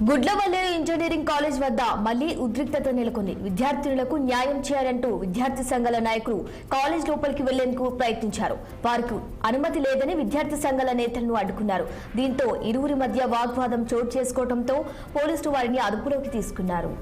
Gudlavalleru engineering college వద్ద మళ్లీ ఉద్రిక్తత నెలకొంది. విద్యార్థులకు న్యాయం చేయాలంటూ విద్యార్థి సంఘాల నాయకులు కాలేజ్ లోపలికి వెళ్లేందుకు ప్రయత్నించారు. వారికి అనుమతి లేదని విద్యార్థి సంఘాల నేతలను అడ్డుకున్నారు. దీంతో ఇరువురి మధ్య వాగ్వాదం చోటు చేసుకోవడంతో పోలీసులు వారిని అదుపులోకి తీసుకున్నారు.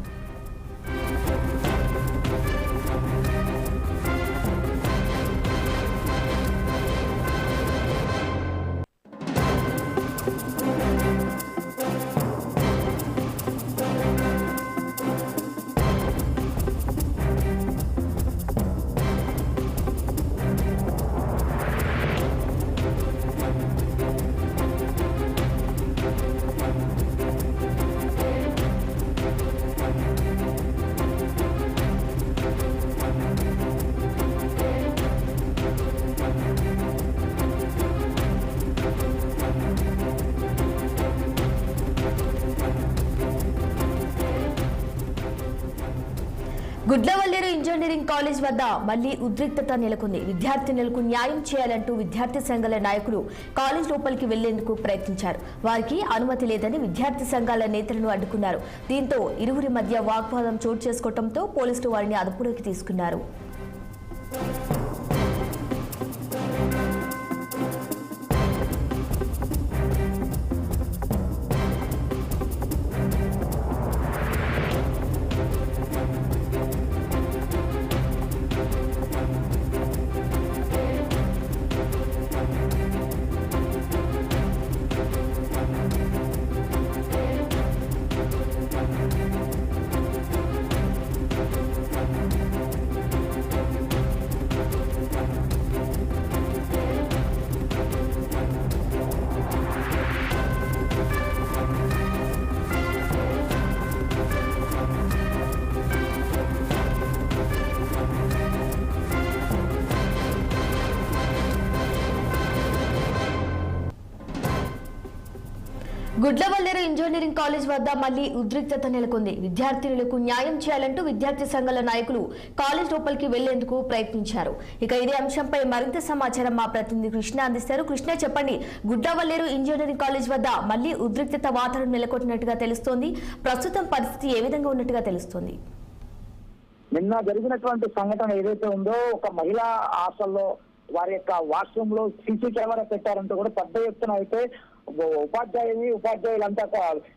గుడ్లవల్లేరు ఇంజనీరింగ్ కాలేజ్ వద్ద మళ్లీ ఉద్రిక్తత నెలకొంది. విద్యార్థినులకు న్యాయం చేయాలంటూ విద్యార్థి సంఘాల నాయకులు కాలేజ్ లోపలికి వెళ్లేందుకు ప్రయత్నించారు. వారికి అనుమతి లేదని విద్యార్థి సంఘాల నేతలను అడ్డుకున్నారు. దీంతో ఇరువురి మధ్య వాగ్వాదం చోటు చేసుకోవడంతో పోలీసులు వారిని అదుపులోకి తీసుకున్నారు. గుడ్లవల్లేరు ఇంజనీరింగ్ కాలేజ్ వద్ద మళ్లీ ఉద్రిక్తత నెలకొంది. విద్యార్థినులకు న్యాయం చేయాలంటూ విద్యార్థి సంఘాల నాయకులు కాలేజ్ లోపలికి వెళ్లేందుకు ప్రయత్నించారు. ఇక ఇదే అంశంపై మరింత సమాచారం మా ప్రతినిధి కృష్ణ అందిస్తారు. కృష్ణ, చెప్పండి, గుడ్లవల్లేరు ఇంజనీరింగ్ కాలేజ్ వద్ద మళ్లీ ఉద్రిక్తత వాతావరణం నెలకొంటున్నట్టుగా తెలుస్తోంది. ప్రస్తుతం పరిస్థితి ఏ విధంగా ఉన్నట్టుగా తెలుస్తోంది? నిన్న జరిగినటువంటి సంఘటన ఏదైతే ఉందో, ఒక మహిళా హాస్టల్లో వారి యొక్క వాష్రూమ్ లో సీసీ కెమెరా పెట్టారంటూ కూడా పెద్ద ఎత్తున అయితే ఉపాధ్యాయులంతా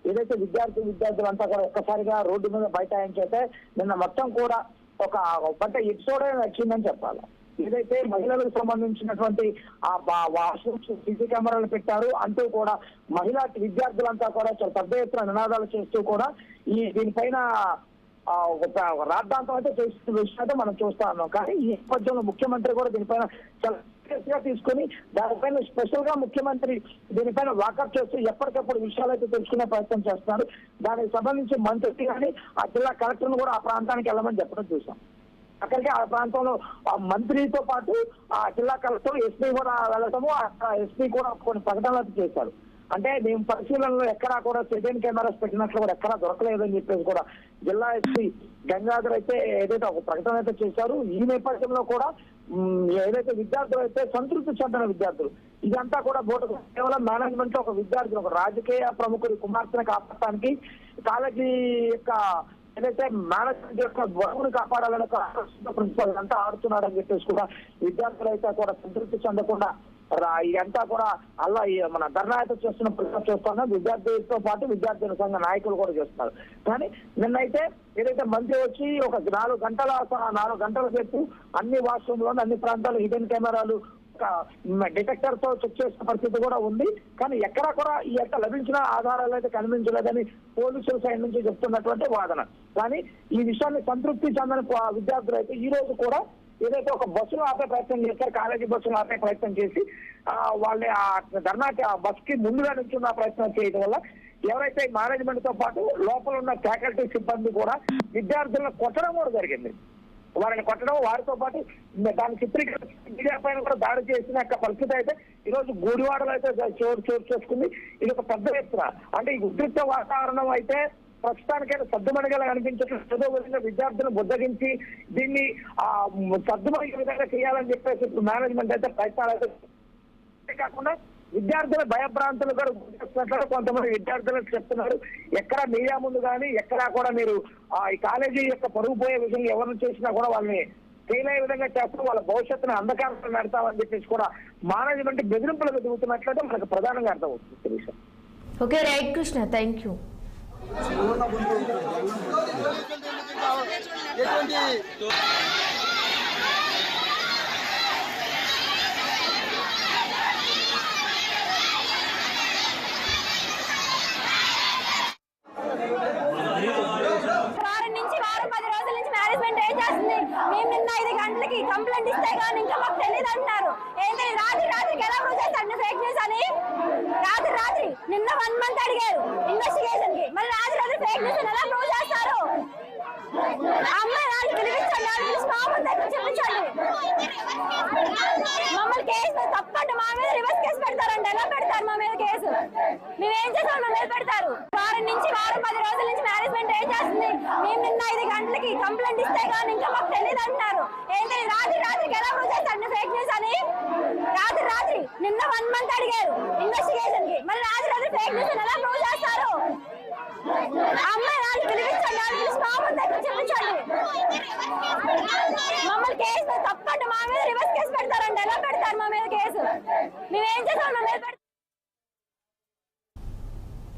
ఏదైతే విద్యార్థులంతా కూడా ఒక్కసారిగా రోడ్డు మీద బైఠాయించైతే నిన్న మొత్తం కూడా ఒక పెద్ద ఎపిసోడే వచ్చిందని చెప్పాలి. ఏదైతే మహిళలకు సంబంధించినటువంటి ఆ వాష్రూమ్ సీసీ కెమెరాలు పెట్టారు అంటూ కూడా మహిళా విద్యార్థులంతా కూడా చాలా పెద్ద ఎత్తున నినాదాలు చేస్తూ కూడా దీనిపైన ఒక రాద్ధాంతం అయితే చేస్తున్న విషయం అయితే మనం చూస్తా ఉన్నాం. కానీ ఈ నేపథ్యంలో ముఖ్యమంత్రి కూడా దీనిపైన చాలా సీరియస్ గా తీసుకుని దానిపైన స్పెషల్ గా ముఖ్యమంత్రి దీనిపైన వాకప్ చేస్తూ ఎప్పటికప్పుడు విషయాలు అయితే తెలుసుకునే ప్రయత్నం చేస్తున్నారు. దానికి సంబంధించి మంత్రి కానీ ఆ జిల్లా కలెక్టర్ ను కూడా ఆ ప్రాంతానికి వెళ్ళమని చెప్పడం చూసాం. అక్కడికి ఆ ప్రాంతంలో ఆ మంత్రితో పాటు ఆ జిల్లా కలెక్టర్ ఎస్పీ కూడా వెళ్ళటము, ఎస్పీ కూడా కొన్ని ప్రకటనలు చేశారు. అంటే మేము పరిశీలనలో ఎక్కడా కూడా సెకండ్ కెమెరాస్ పెట్టినట్లు కూడా ఎక్కడా దొరకలేదని చెప్పేసి కూడా జిల్లా ఎస్పీ గంగాధర్ అయితే ఏదైతే ఒక ప్రకటన అయితే చేశారు. ఈ నేపథ్యంలో కూడా ఏదైతే విద్యార్థులు అయితే సంతృప్తి చెందిన విద్యార్థులు ఇదంతా కూడా కేవలం మేనేజ్మెంట్ లో ఒక విద్యార్థులు ఒక రాజకీయ ప్రముఖుడి కుమార్తెను కాపాడటానికి కాలేజీ యొక్క ఏదైతే మేనేజ్మెంట్ యొక్క గొడవను కాపాడాలని ప్రిన్సిపల్ అంతా ఆడుతున్నారని చెప్పేసి కూడా విద్యార్థులు అయితే కూడా సంతృప్తి చెందకుండా ఇదంతా కూడా అలా మన ధర్నా అయితే చేస్తున్న ప్రయత్నం చూస్తున్నాం. విద్యార్థులతో పాటు విద్యార్థుల సంఘ నాయకులు కూడా చేస్తున్నారు. కానీ నిన్నైతే ఏదైతే మంత్రి వచ్చి ఒక 4 గంటల సేపు అన్ని వాష్రూమ్లోని అన్ని ప్రాంతాలు హిడెన్ కెమెరాలు డిటెక్టర్ తో చెక్ చేసిన పరిస్థితి కూడా ఉంది. కానీ ఎక్కడా కూడా ఈ యొక్క లభించిన ఆధారాలు అయితే కనిపించలేదని పోలీసుల సైడ్ నుంచి చెప్తున్నటువంటి వాదన. కానీ ఈ విషయాన్ని సంతృప్తి చెందని విద్యార్థులు అయితే ఈ రోజు కూడా ఏదైతే ఒక బస్సును ఆపే ప్రయత్నం చేస్తారు, కాలేజీ బస్సును ఆపే ప్రయత్నం చేసి వాళ్ళ ఆ ధర్నా బస్ కి ముందుగా నుంచున్న ప్రయత్నం చేయడం వల్ల ఎవరైతే మేనేజ్మెంట్ తో పాటు లోపల ఉన్న ఫ్యాకల్టీ సిబ్బంది కూడా విద్యార్థులను కొట్టడం కూడా జరిగింది. వారిని కొట్టడం, వారితో పాటు దాని చిత్రీకరణ మీడియా పైన కూడా దాడి చేసిన పరిస్థితి అయితే ఈ రోజు గూడివాడలో అయితే చోటు చేసుకుంది. ఇది ఒక పెద్ద ఎత్తున అంటే ఈ ఉద్రిక్త వాతావరణం అయితే ప్రస్తుతానికైతే సర్దుమణిగలా అనిపించట్లేదు. ఏదో విధంగా విద్యార్థులను బుద్ధగించి దీన్ని సర్దుమణిగే విధంగా చేయాలని చెప్పేసి మేనేజ్మెంట్ అయితే ప్రయత్నాలు అయితే కాకుండా విద్యార్థుల భయభ్రాంతులు కూడా గుర్తిస్తున్నట్లు కొంతమంది విద్యార్థులకు చెప్తున్నారు. ఎక్కడ మీడియా ముందు కానీ ఎక్కడా కూడా మీరు ఈ కాలేజీ యొక్క పరుగు పోయే విషయంలో ఎవరిని చేసినా కూడా వాళ్ళని ఫెయిల్ అయ్యే విధంగా చేస్తూ వాళ్ళ భవిష్యత్తును అంధకారంలో నడతామని చెప్పేసి కూడా మేనేజ్మెంట్ బెదిరింపులకు దిగుతున్నట్లయితే మనకు ప్రధానంగా అర్థమవుతుంది. Okay right Krishna, thank you. మేము నిన్న 5 గంటలకి కంప్లైంట్ ఇస్తే కానీ ఇంకా మాకు తెలియదు అంటున్నారు. ఏంటి రాత్రికి ఎలా ప్రూవ్ చేస్తారు ఫేక్ న్యూస్ అని? రాత్రి నిన్న 1 మంత్ అడిగారు ఇన్వెస్టిగేషన్ కి, మరి రాత్రి ఫేక్ న్యూస్ ఎలా ప్రూవ్ చేస్తారు? అమ్మాయి వాళ్ళు పిలిపించండి, చెప్పించండి. మమ్మల్ని కేసు తప్పంటే మా మీద రివర్స్ కేసు పెడతారండి. ఎలా పెడతారు మా మీద కేసు? మేమేం చేసాం మా మీద పెడతారు? వారం 10 రోజుల నుంచి మేనేజ్మెంట్ ఏం చేస్తుంది? మేము నిన్న 5 గంటలకి కంప్లైంట్ ఇస్తే కానీ ఇంకా మాకు తెలియదు అంటున్నారు.